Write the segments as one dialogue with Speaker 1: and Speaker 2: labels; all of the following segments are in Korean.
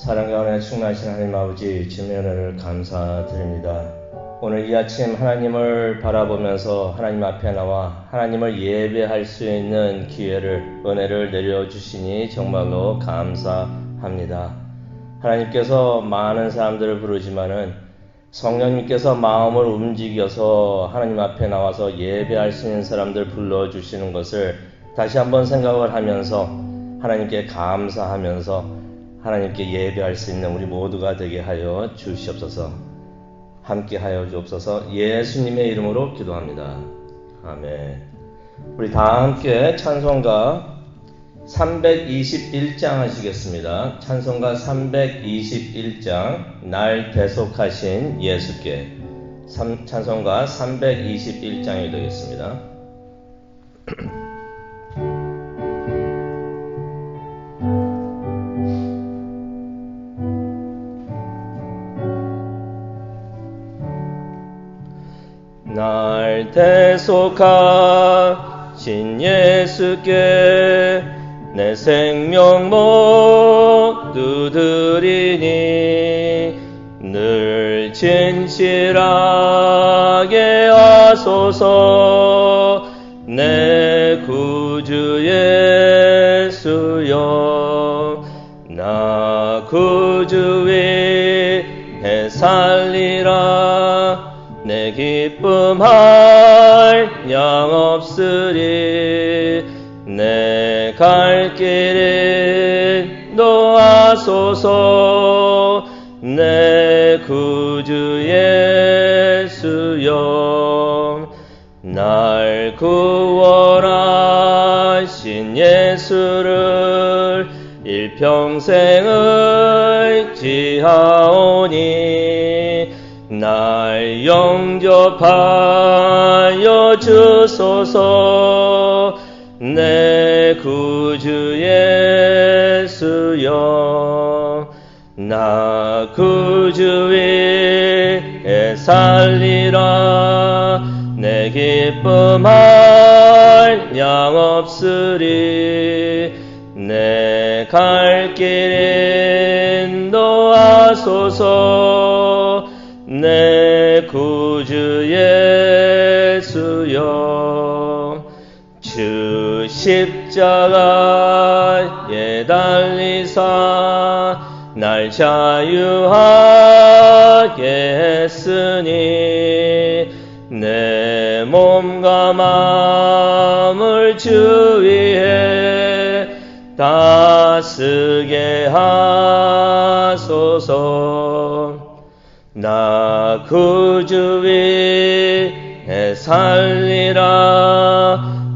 Speaker 1: 사랑 가운데 충만하신 하나님 아버지 주님의 은혜를 감사드립니다. 오늘 이 아침 하나님을 바라보면서 하나님 앞에 나와 하나님을 예배할 수 있는 기회를 은혜를 내려주시니 정말로 감사합니다. 하나님께서 많은 사람들을 부르지만은 성령님께서 마음을 움직여서 하나님 앞에 나와서 예배할 수 있는 사람들 불러주시는 것을 다시 한번 생각을 하면서 하나님께 감사하면서 하나님께 예배할 수 있는 우리 모두가 되게 하여 주시옵소서. 함께 하여 주옵소서. 예수님의 이름으로 기도합니다. 아멘. 우리 다 함께 찬송가 321장 하시겠습니다. 찬송가 321장 날 대속하신 예수께. 찬송가 321장이 되겠습니다. 날 대속하신 예수께 내 생명 모두 드리니 늘 진실하게 하소서. 내 구주 예수여, 나 구주 위에 살리라. 내 기쁨할 양 없으리. 내 갈 길을 인도하소서. 내 구주 예수여, 날 구원하신 예수를 일평생을 지하오니 날 영접하여 주소서. 내 구주 예수여, 나 구주 위에 살리라. 내 기쁨할 양 없으리. 내 갈 길 인도하소서. 내 구주 예수여, 주 십자가에 달리사 날 자유하게 했으니 내 몸과 마음을 주 위에 다스게 하소서. 나 구주 위에 살리라.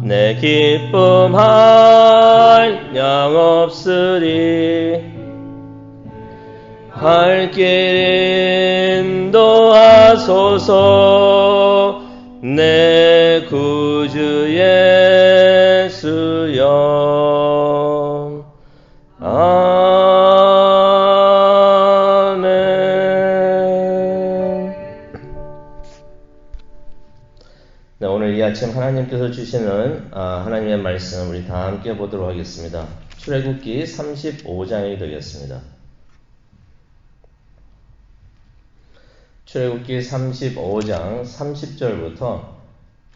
Speaker 1: 내 기쁨할 양 없으리. 갈 길 인도하소서. 내 구주 예수여. 네, 오늘 이 아침 하나님께서 주시는 하나님의 말씀 우리 다 함께 보도록 하겠습니다. 출애굽기 35장이 되겠습니다. 출애굽기 35장 30절부터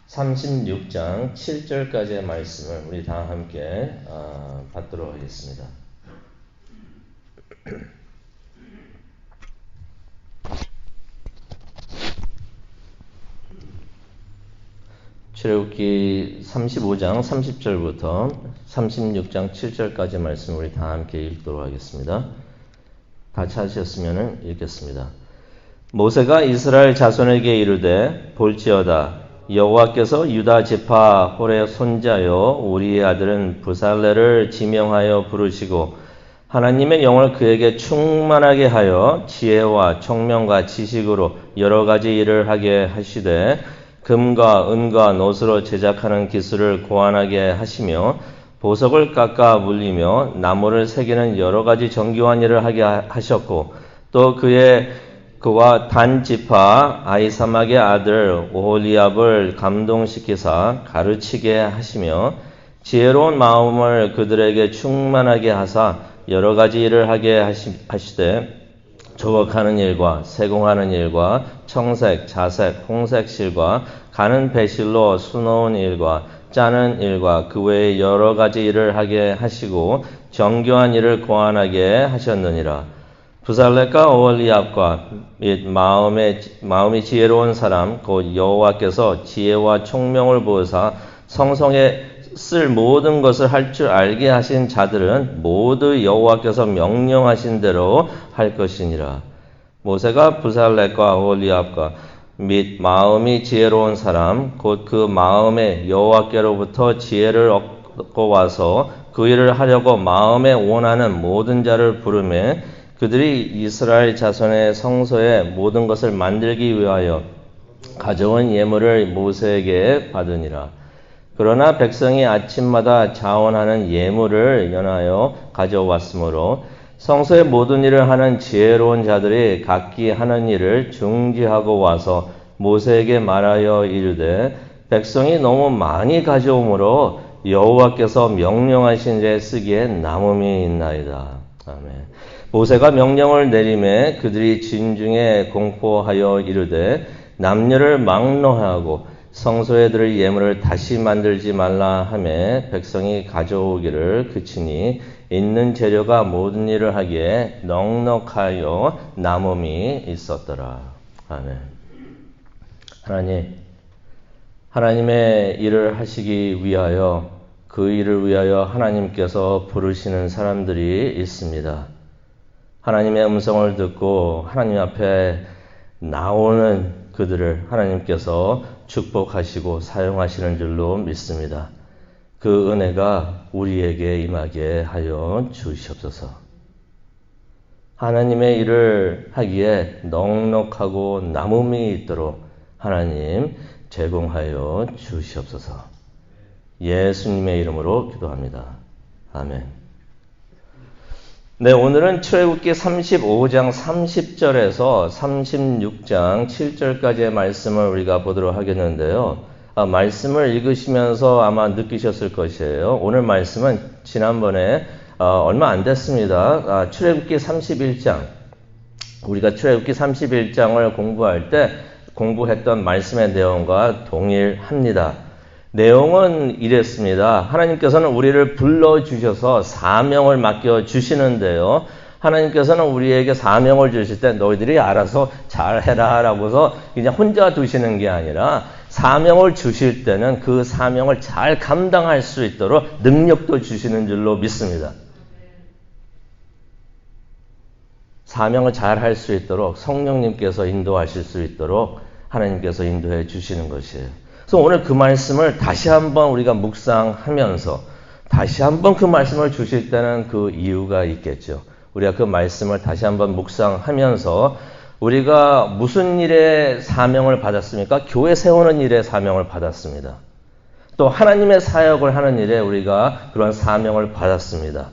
Speaker 1: 36장 7절까지의 말씀을 우리 다 함께 받도록 하겠습니다. 출애굽기 35장 30절부터 36장 7절까지 말씀 우리 다 함께 읽도록 하겠습니다. 다 찾으셨으면 읽겠습니다. 모세가 이스라엘 자손에게 이르되 볼지어다 여호와께서 유다 지파 홀의 손자요 우리의 아들은 부살레를 지명하여 부르시고 하나님의 영을 그에게 충만하게 하여 지혜와 총명과 지식으로 여러 가지 일을 하게 하시되 금과 은과 노스로 제작하는 기술을 고안하게 하시며 보석을 깎아 물리며 나무를 새기는 여러 가지 정교한 일을 하게 하셨고 또 그와 단 지파 아히사막의 아들 오홀리압을 감동시키사 가르치게 하시며 지혜로운 마음을 그들에게 충만하게 하사 여러 가지 일을 하게 하시되 조각하는 일과 세공하는 일과 청색, 자색, 홍색 실과 가는 배실로 수놓은 일과 짜는 일과 그 외에 여러 가지 일을 하게 하시고 정교한 일을 고안하게 하셨느니라. 부살렉과 오홀리압과 및 마음이 지혜로운 사람 곧 여호와께서 지혜와 총명을 보으사 성성에 쓸 모든 것을 할 줄 알게 하신 자들은 모두 여호와께서 명령하신 대로 할 것이니라. 모세가 부살렉과 오홀리압과 및 마음이 지혜로운 사람 곧 그 마음에 여호와께로부터 지혜를 얻고 와서 그 일을 하려고 마음에 원하는 모든 자를 부르매 그들이 이스라엘 자손의 성소에 모든 것을 만들기 위하여 가져온 예물을 모세에게 받으니라. 그러나 백성이 아침마다 자원하는 예물을 연하여 가져왔으므로 성소의 모든 일을 하는 지혜로운 자들이 각기 하는 일을 중지하고 와서 모세에게 말하여 이르되 백성이 너무 많이 가져오므로 여호와께서 명령하신 데 쓰기에 남음이 있나이다. 아멘. 모세가 명령을 내리매 그들이 진중에 공포하여 이르되 남녀를 막론하고 성소에 들을 예물을 다시 만들지 말라 하매 백성이 가져오기를 그치니 있는 재료가 모든 일을 하기에 넉넉하여 남음이 있었더라. 아멘. 하나님, 하나님의 일을 하시기 위하여 그 일을 위하여 하나님께서 부르시는 사람들이 있습니다. 하나님의 음성을 듣고 하나님 앞에 나오는 그들을 하나님께서 축복하시고 사용하시는 줄로 믿습니다. 그 은혜가 우리에게 임하게 하여 주시옵소서. 하나님의 일을 하기에 넉넉하고 남음이 있도록 하나님 제공하여 주시옵소서. 예수님의 이름으로 기도합니다. 아멘. 네, 오늘은 출애굽기 35장 30절에서 36장 7절까지의 말씀을 우리가 보도록 하겠는데요. 말씀을 읽으시면서 아마 느끼셨을 것이에요. 오늘 말씀은 지난번에 얼마 안 됐습니다. 출애굽기 31장, 우리가 출애굽기 31장을 공부할 때 공부했던 말씀의 내용과 동일합니다. 내용은 이랬습니다. 하나님께서는 우리를 불러주셔서 사명을 맡겨주시는데요. 하나님께서는 우리에게 사명을 주실 때 너희들이 알아서 잘해라 라고서 그냥 혼자 두시는 게 아니라 사명을 주실 때는 그 사명을 잘 감당할 수 있도록 능력도 주시는 줄로 믿습니다. 사명을 잘 할 수 있도록 성령님께서 인도하실 수 있도록 하나님께서 인도해 주시는 것이에요. 그래서 오늘 그 말씀을 다시 한번 우리가 묵상하면서 다시 한번 그 말씀을 주실 때는 그 이유가 있겠죠. 우리가 그 말씀을 다시 한번 묵상하면서 우리가 무슨 일에 사명을 받았습니까? 교회 세우는 일에 사명을 받았습니다. 또 하나님의 사역을 하는 일에 우리가 그런 사명을 받았습니다.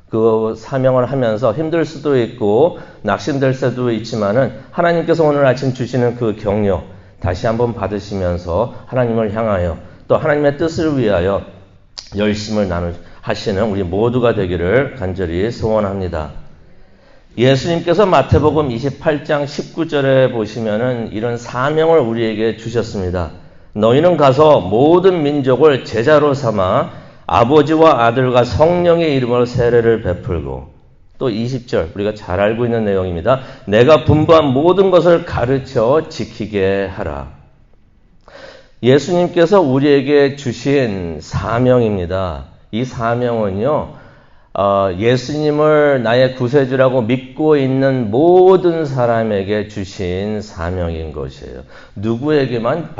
Speaker 1: 그 사명을 하면서 힘들 수도 있고 낙심될 수도 있지만은 하나님께서 오늘 아침 주시는 그 격려 다시 한번 받으시면서 하나님을 향하여 또 하나님의 뜻을 위하여 열심을 하시는 우리 모두가 되기를 간절히 소원합니다. 예수님께서 마태복음 28장 19절에 보시면은 이런 사명을 우리에게 주셨습니다. 너희는 가서 모든 민족을 제자로 삼아 아버지와 아들과 성령의 이름으로 세례를 베풀고 또 20절 우리가 잘 알고 있는 내용입니다. 내가 분부한 모든 것을 가르쳐 지키게 하라. 예수님께서 우리에게 주신 사명입니다. 이 사명은요. 예수님을 나의 구세주라고 믿고 있는 모든 사람에게 주신 사명인 것이에요. 누구에게만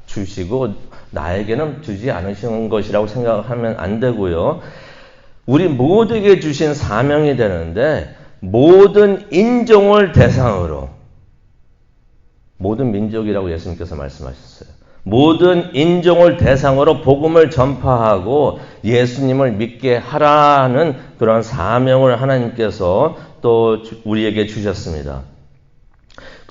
Speaker 1: 주시고 나에게는 주지 않으시는 것이라고 생각하면 안 되고요. 우리 모두에게 주신 사명이 되는데 모든 인종을 대상으로 모든 민족이라고 예수님께서 말씀하셨어요. 모든 인종을 대상으로 복음을 전파하고 예수님을 믿게 하라는 그런 사명을 하나님께서 또 우리에게 주셨습니다.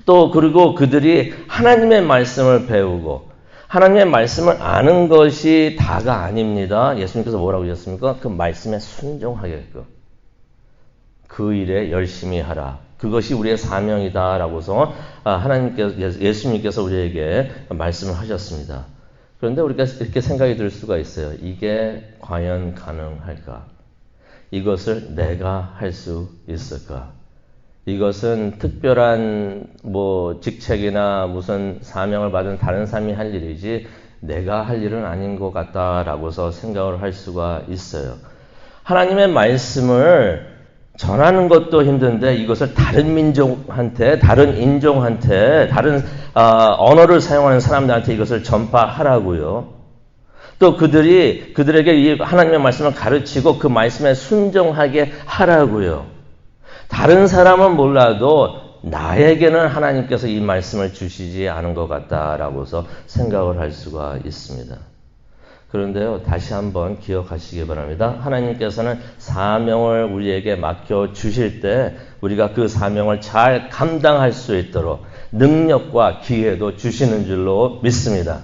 Speaker 1: 또 그리고 그들이 하나님의 말씀을 배우고 하나님의 말씀을 아는 것이 다가 아닙니다. 예수님께서 뭐라고 하셨습니까? 그 말씀에 순종하게끔. 그 일에 열심히 하라. 그것이 우리의 사명이다라고서 하나님께서 예수님께서 우리에게 말씀을 하셨습니다. 그런데 우리가 이렇게 생각이 들 수가 있어요. 이게 과연 가능할까? 이것을 내가 할 수 있을까? 이것은 특별한 직책이나 무슨 사명을 받은 다른 사람이 할 일이지 내가 할 일은 아닌 것 같다라고서 생각을 할 수가 있어요. 하나님의 말씀을 전하는 것도 힘든데 이것을 다른 민족한테, 다른 인종한테, 다른 언어를 사용하는 사람들한테 이것을 전파하라고요. 또 그들에게 이 하나님의 말씀을 가르치고 그 말씀에 순종하게 하라고요. 다른 사람은 몰라도 나에게는 하나님께서 이 말씀을 주시지 않은 것 같다라고서 생각을 할 수가 있습니다. 그런데요, 다시 한번 기억하시기 바랍니다. 하나님께서는 사명을 우리에게 맡겨주실 때 우리가 그 사명을 잘 감당할 수 있도록 능력과 기회도 주시는 줄로 믿습니다.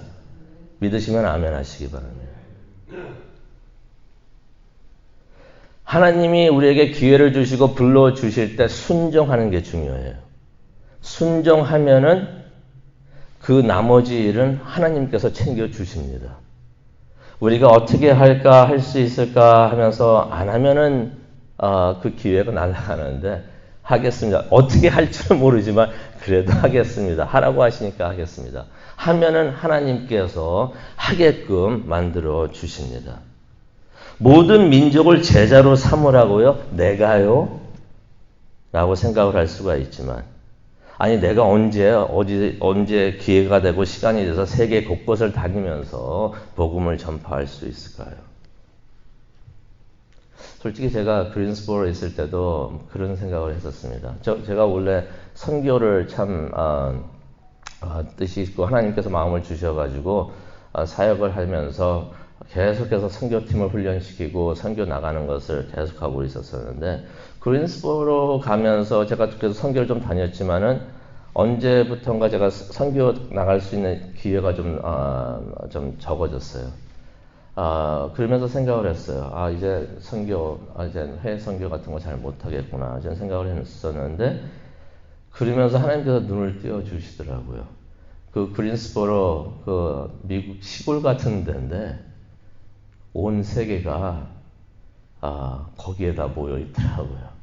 Speaker 1: 믿으시면 아멘 하시기 바랍니다. 하나님이 우리에게 기회를 주시고 불러주실 때 순종하는 게 중요해요. 순종하면은 그 나머지 일은 하나님께서 챙겨주십니다. 우리가 어떻게 할까, 할 수 있을까 하면서 안 하면은 그 기회가 날아가는데 하겠습니다. 어떻게 할 줄은 모르지만 그래도 하겠습니다. 하라고 하시니까 하겠습니다. 하면은 하나님께서 하게끔 만들어 주십니다. 모든 민족을 제자로 삼으라고요? 내가요? 라고 생각을 할 수가 있지만 아니 내가 언제 기회가 되고 시간이 돼서 세계 곳곳을 다니면서 복음을 전파할 수 있을까요? 솔직히 제가 그린스보로에 있을 때도 그런 생각을 했었습니다. 제가 원래 선교를 참 뜻이 있고 하나님께서 마음을 주셔가지고 사역을 하면서 계속해서 선교팀을 훈련시키고 선교 나가는 것을 계속하고 있었었는데 그린스보로 가면서 제가 그래서 선교를 좀 다녔지만은 언제부턴가 제가 선교 나갈 수 있는 기회가 좀 적어졌어요. 그러면서 생각을 했어요. 이제 이제 해외 선교 같은 거 잘 못하겠구나. 이런 생각을 했었는데 그러면서 하나님께서 눈을 띄워주시더라고요. 그 그린스보로 그 미국 시골 같은 데인데 온 세계가 거기에다 모여 있더라고요.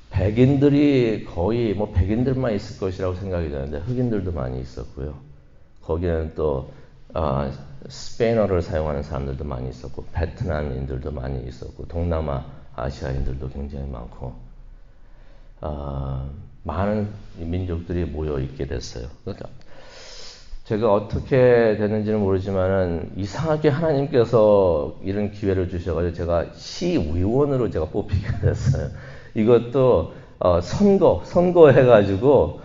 Speaker 1: 백인들이 거의 백인들만 있을 것이라고 생각이 되는데 흑인들도 많이 있었고요. 거기는 또 스페인어를 사용하는 사람들도 많이 있었고 베트남인들도 많이 있었고 동남아 아시아인들도 굉장히 많고 많은 민족들이 모여 있게 됐어요. 그러니까 제가 어떻게 됐는지는 모르지만은 이상하게 하나님께서 이런 기회를 주셔가지고 제가 시의원으로 제가 뽑히게 됐어요. 이것도 선거해가지고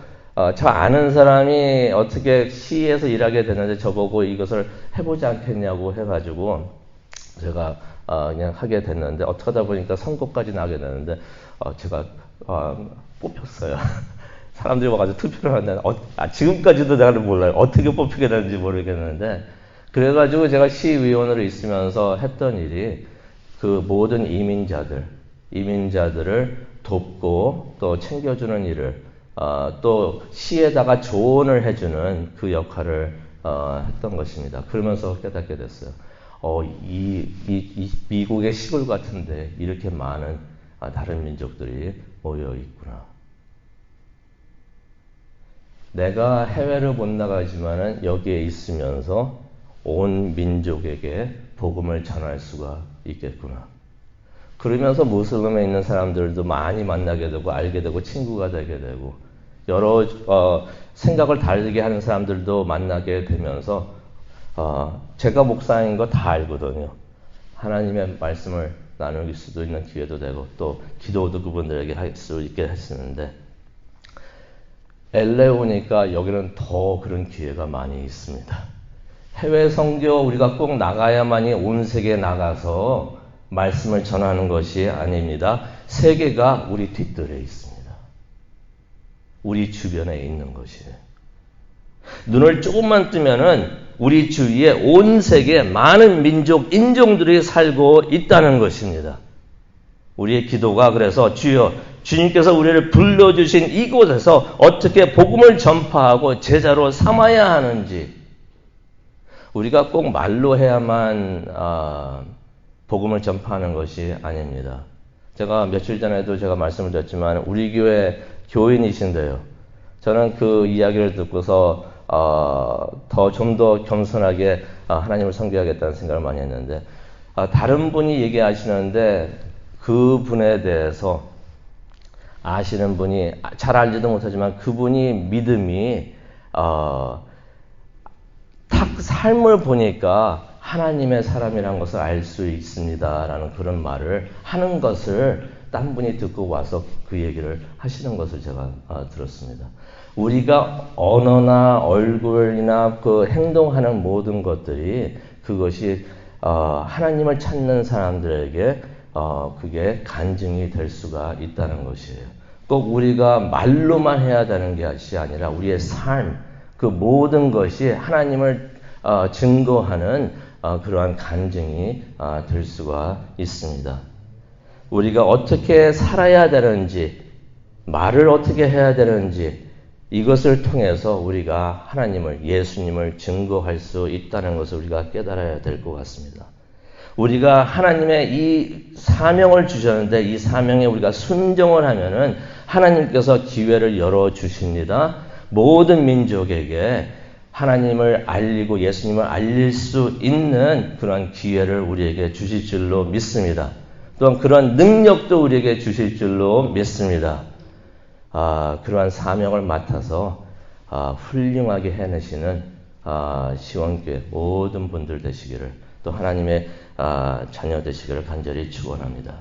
Speaker 1: 저 아는 사람이 어떻게 시에서 일하게 되는데 저보고 이것을 해보지 않겠냐고 해가지고 제가 그냥 하게 됐는데 어떻게 하다 보니까 선거까지 나게 되는데 제가 뽑혔어요. 사람들이 와가지고 투표를 하는데 지금까지도 내가 몰라요. 어떻게 뽑히게 되는지 모르겠는데 그래가지고 제가 시의원으로 있으면서 했던 일이 그 모든 이민자들을 돕고 또 챙겨주는 일을 또 시에다가 조언을 해주는 그 역할을 했던 것입니다. 그러면서 깨닫게 됐어요. 이 미국의 시골 같은데 이렇게 많은 다른 민족들이 모여 있구나. 내가 해외를 못 나가지만은 여기에 있으면서 온 민족에게 복음을 전할 수가 있겠구나. 그러면서 무슬림에 있는 사람들도 많이 만나게 되고 알게 되고 친구가 되게 되고 여러 생각을 다르게 하는 사람들도 만나게 되면서 제가 목사인 거 다 알거든요. 하나님의 말씀을 나눌 수도 있는 기회도 되고 또 기도도 그분들에게 할 수 있게 했었는데 LA 오니까 여기는 더 그런 기회가 많이 있습니다. 해외 선교 우리가 꼭 나가야만이 온 세계에 나가서 말씀을 전하는 것이 아닙니다. 세계가 우리 뒷뜰에 있습니다. 우리 주변에 있는 것이에요. 눈을 조금만 뜨면은 우리 주위에 온 세계 많은 민족, 인종들이 살고 있다는 것입니다. 우리의 기도가 그래서 주여 주님께서 우리를 불러주신 이곳에서 어떻게 복음을 전파하고 제자로 삼아야 하는지 우리가 꼭 말로 해야만 복음을 전파하는 것이 아닙니다. 제가 며칠 전에도 제가 말씀을 드렸지만 우리 교회 교인이신데요. 저는 그 이야기를 듣고서 좀 더 겸손하게 하나님을 섬겨야겠다는 생각을 많이 했는데 다른 분이 얘기하시는데 그 분에 대해서 아시는 분이 잘 알지도 못하지만 그분이 믿음이 딱 삶을 보니까 하나님의 사람이라는 것을 알 수 있습니다라는 그런 말을 하는 것을 딴 분이 듣고 와서 그 얘기를 하시는 것을 제가 들었습니다. 우리가 언어나 얼굴이나 그 행동하는 모든 것들이 그것이 하나님을 찾는 사람들에게 그게 간증이 될 수가 있다는 것이에요. 꼭 우리가 말로만 해야 되는 것이 아니라 우리의 삶, 그 모든 것이 하나님을 증거하는 그러한 간증이 될 수가 있습니다. 우리가 어떻게 살아야 되는지, 말을 어떻게 해야 되는지 이것을 통해서 우리가 하나님을, 예수님을 증거할 수 있다는 것을 우리가 깨달아야 될 것 같습니다. 우리가 하나님의 이 사명을 주셨는데 이 사명에 우리가 순종을 하면은 하나님께서 기회를 열어주십니다. 모든 민족에게 하나님을 알리고 예수님을 알릴 수 있는 그런 기회를 우리에게 주실 줄로 믿습니다. 또한 그런 능력도 우리에게 주실 줄로 믿습니다. 그러한 사명을 맡아서 훌륭하게 해내시는 시원교회 모든 분들 되시기를 또 하나님의 자녀 되시기를 간절히 축원합니다.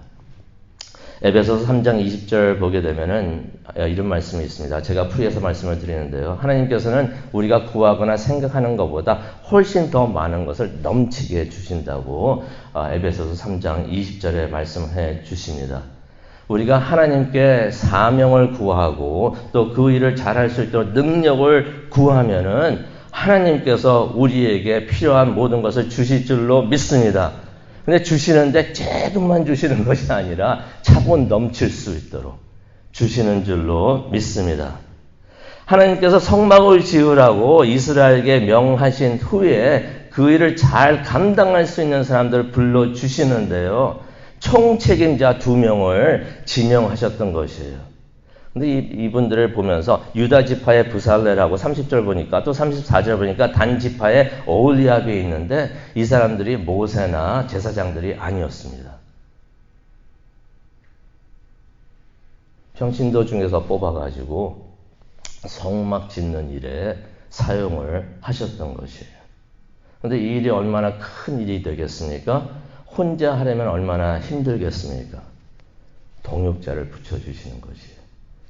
Speaker 1: 에베소서 3장 20절 보게 되면은 이런 말씀이 있습니다. 제가 풀이해서 말씀을 드리는데요. 하나님께서는 우리가 구하거나 생각하는 것보다 훨씬 더 많은 것을 넘치게 해주신다고 에베소서 3장 20절에 말씀해 주십니다. 우리가 하나님께 사명을 구하고 또 그 일을 잘할 수 있도록 능력을 구하면은 하나님께서 우리에게 필요한 모든 것을 주실 줄로 믿습니다. 근데 주시는데 조금만 주시는 것이 아니라 차고 넘칠 수 있도록 주시는 줄로 믿습니다. 하나님께서 성막을 지으라고 이스라엘에게 명하신 후에 그 일을 잘 감당할 수 있는 사람들을 불러주시는데요. 총책임자 2명을 지명하셨던 것이에요. 근데 이분들을 보면서 유다 지파의 부살레라고 30절 보니까 또 34절 보니까 단 지파의 오홀리압이 있는데 이 사람들이 모세나 제사장들이 아니었습니다. 평신도 중에서 뽑아가지고 성막 짓는 일에 사용을 하셨던 것이에요. 그런데 이 일이 얼마나 큰 일이 되겠습니까? 혼자 하려면 얼마나 힘들겠습니까? 동역자를 붙여주시는 것이에요.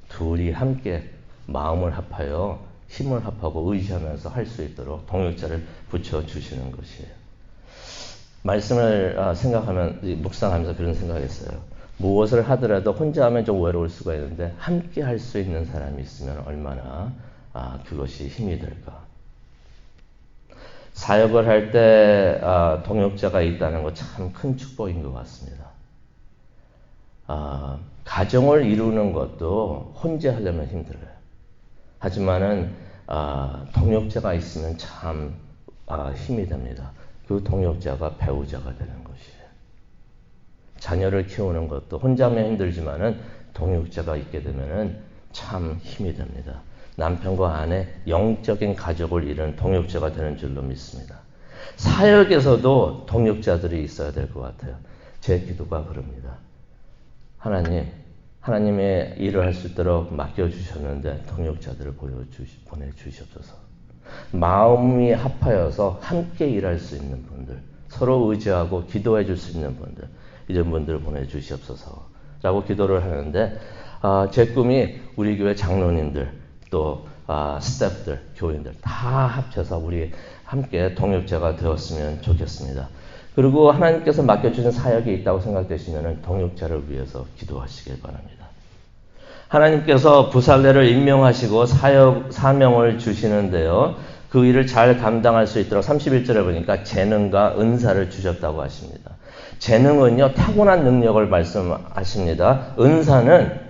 Speaker 1: 둘이 함께 마음을 합하여 힘을 합하고 의지하면서 할 수 있도록 동역자를 붙여주시는 것이에요. 말씀을 생각하면, 묵상하면서 그런 생각했어요. 무엇을 하더라도 혼자 하면 좀 외로울 수가 있는데 함께 할 수 있는 사람이 있으면 얼마나 그것이 힘이 될까. 사역을 할 때 동역자가 있다는 것 참 큰 축복인 것 같습니다. 가정을 이루는 것도 혼자 하려면 힘들어요. 하지만은 동역자가 있으면 참 힘이 됩니다. 그 동역자가 배우자가 되는 것이에요. 자녀를 키우는 것도 혼자 하면 힘들지만은 동역자가 있게 되면은 참 힘이 됩니다. 남편과 아내 영적인 가족을 이루는 동역자가 되는 줄로 믿습니다. 사역에서도 동역자들이 있어야 될 것 같아요. 제 기도가 그럽니다. 하나님의 일을 할 수 있도록 맡겨주셨는데 동역자들을 보내주시옵소서. 마음이 합하여서 함께 일할 수 있는 분들, 서로 의지하고 기도해 줄 수 있는 분들, 이런 분들을 보내주시옵소서 라고 기도를 하는데 제 꿈이 우리 교회 장로님들 또 스태프들, 교인들 다 합쳐서 우리 함께 동역자가 되었으면 좋겠습니다. 그리고 하나님께서 맡겨주신 사역이 있다고 생각되시면 동역자를 위해서 기도하시길 바랍니다. 하나님께서 부살레를 임명하시고 사명을 주시는데요. 그 일을 잘 감당할 수 있도록 31절에 보니까 재능과 은사를 주셨다고 하십니다. 재능은요, 타고난 능력을 말씀하십니다. 은사는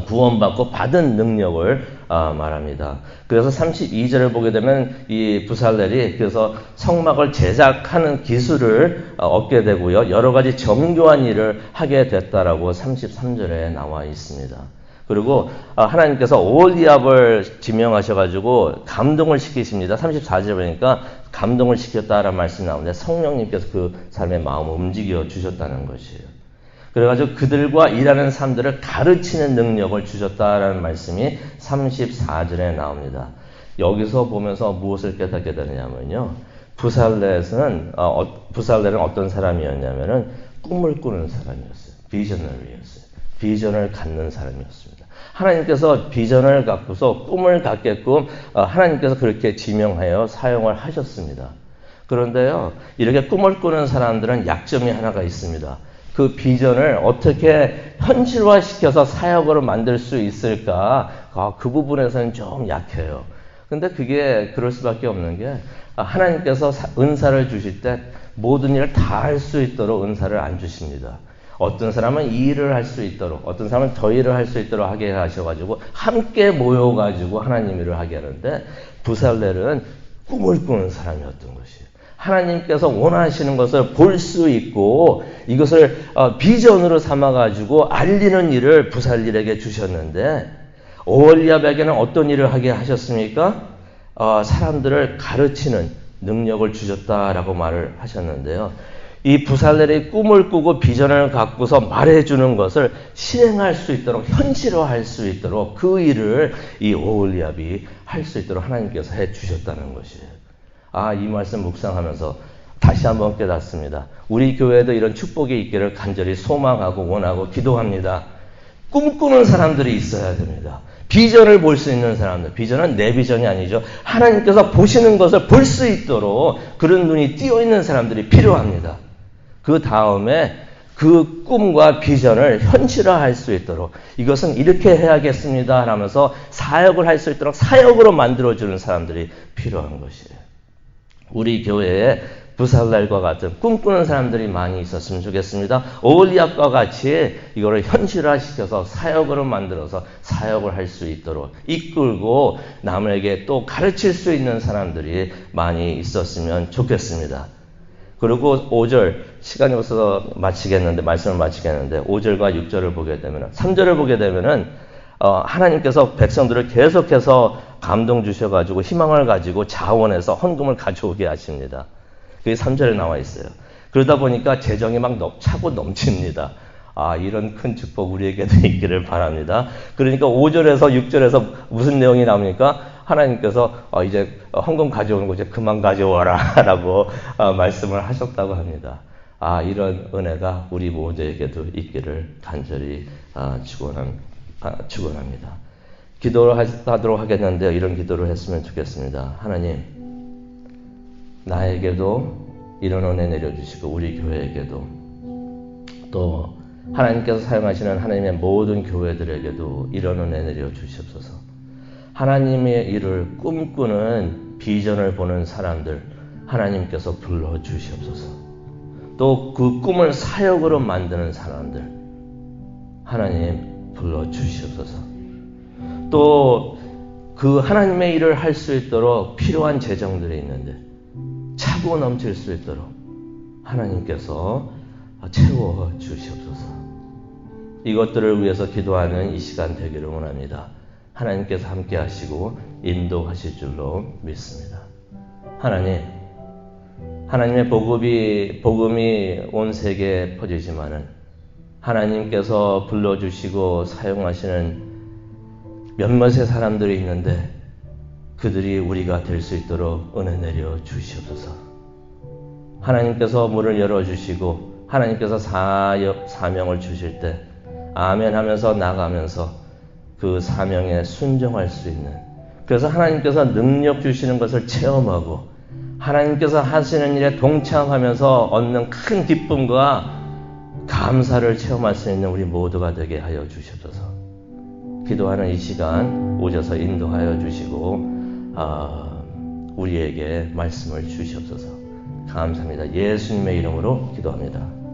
Speaker 1: 구원받고 받은 능력을 말합니다. 그래서 32절을 보게 되면 이 부살렐이 그래서 성막을 제작하는 기술을 얻게 되고요. 여러 가지 정교한 일을 하게 됐다라고 33절에 나와 있습니다. 그리고 하나님께서 오홀리압을 지명하셔가지고 감동을 시키십니다. 34절에 보니까 감동을 시켰다라는 말씀이 나오는데 성령님께서 그 사람의 마음을 움직여 주셨다는 것이에요. 그래가지고 그들과 일하는 사람들을 가르치는 능력을 주셨다라는 말씀이 34절에 나옵니다. 여기서 보면서 무엇을 깨닫게 되느냐면요. 부살렛은 어떤 사람이었냐면은 꿈을 꾸는 사람이었어요. 비저너리였어요. 비전을 갖는 사람이었습니다. 하나님께서 비전을 갖고서 꿈을 갖게끔 하나님께서 그렇게 지명하여 사용을 하셨습니다. 그런데요, 이렇게 꿈을 꾸는 사람들은 약점이 하나가 있습니다. 그 비전을 어떻게 현실화시켜서 사역으로 만들 수 있을까? 그 부분에서는 좀 약해요. 근데 그게 그럴 수밖에 없는 게 하나님께서 은사를 주실 때 모든 일을 다 할 수 있도록 은사를 안 주십니다. 어떤 사람은 이 일을 할 수 있도록, 어떤 사람은 저 일을 할 수 있도록 하게 하셔가지고 함께 모여가지고 하나님 일을 하게 하는데 부살렐은 꿈을 꾸는 사람이었던 것이에요. 하나님께서 원하시는 것을 볼 수 있고 이것을 비전으로 삼아가지고 알리는 일을 부살렐에게 주셨는데 오홀리압에게는 어떤 일을 하게 하셨습니까? 사람들을 가르치는 능력을 주셨다라고 말을 하셨는데요. 이 부살렐이 꿈을 꾸고 비전을 갖고서 말해주는 것을 실행할 수 있도록 현실화할 수 있도록 그 일을 이 오홀리압이 할 수 있도록 하나님께서 해주셨다는 것이에요. 이 말씀 묵상하면서 다시 한번 깨닫습니다. 우리 교회도 이런 축복이 있기를 간절히 소망하고 원하고 기도합니다. 꿈꾸는 사람들이 있어야 됩니다. 비전을 볼 수 있는 사람들. 비전은 내 비전이 아니죠. 하나님께서 보시는 것을 볼 수 있도록 그런 눈이 띄어 있는 사람들이 필요합니다. 그 다음에 그 꿈과 비전을 현실화할 수 있도록 이것은 이렇게 해야겠습니다 하면서 사역을 할 수 있도록 사역으로 만들어주는 사람들이 필요한 것이에요. 우리 교회에 부살렐과 같은 꿈꾸는 사람들이 많이 있었으면 좋겠습니다. 오홀리압과 같이 이거를 현실화시켜서 사역으로 만들어서 사역을 할 수 있도록 이끌고 남에게 또 가르칠 수 있는 사람들이 많이 있었으면 좋겠습니다. 그리고 5절, 시간이 없어서 말씀을 마치겠는데 5절과 6절을 보게 되면 3절을 보게 되면은 하나님께서 백성들을 계속해서 감동 주셔가지고 희망을 가지고 자원해서 헌금을 가져오게 하십니다. 그게 3절에 나와 있어요. 그러다 보니까 재정이 막 차고 넘칩니다. 이런 큰 축복 우리에게도 있기를 바랍니다. 그러니까 5절에서 6절에서 무슨 내용이 나옵니까? 하나님께서 이제 헌금 가져오는 거 이제 그만 가져와라 라고 말씀을 하셨다고 합니다. 이런 은혜가 우리 모두에게도 있기를 간절히 축원합니다. 기도를 하도록 하겠는데요. 이런 기도를 했으면 좋겠습니다. 하나님, 나에게도 이런 은혜 내려주시고 우리 교회에게도 또 하나님께서 사용하시는 하나님의 모든 교회들에게도 이런 은혜 내려주시옵소서. 하나님의 일을 꿈꾸는 비전을 보는 사람들 하나님께서 불러주시옵소서. 또 그 꿈을 사역으로 만드는 사람들 하나님 불러주시옵소서. 또 그 하나님의 일을 할 수 있도록 필요한 재정들이 있는데 차고 넘칠 수 있도록 하나님께서 채워주시옵소서. 이것들을 위해서 기도하는 이 시간 되기를 원합니다. 하나님께서 함께 하시고 인도하실 줄로 믿습니다. 하나님의 복음이 온 세계에 퍼지지만은 하나님께서 불러주시고 사용하시는 몇몇의 사람들이 있는데 그들이 우리가 될 수 있도록 은혜 내려 주시옵소서. 하나님께서 문을 열어주시고 하나님께서 사명을 주실 때 아멘 하면서 나가면서 그 사명에 순종할 수 있는, 그래서 하나님께서 능력 주시는 것을 체험하고 하나님께서 하시는 일에 동참하면서 얻는 큰 기쁨과 감사를 체험할 수 있는 우리 모두가 되게 하여 주시옵소서. 기도하는 이 시간 오셔서 인도하여 주시고 우리에게 말씀을 주시옵소서. 감사합니다. 예수님의 이름으로 기도합니다.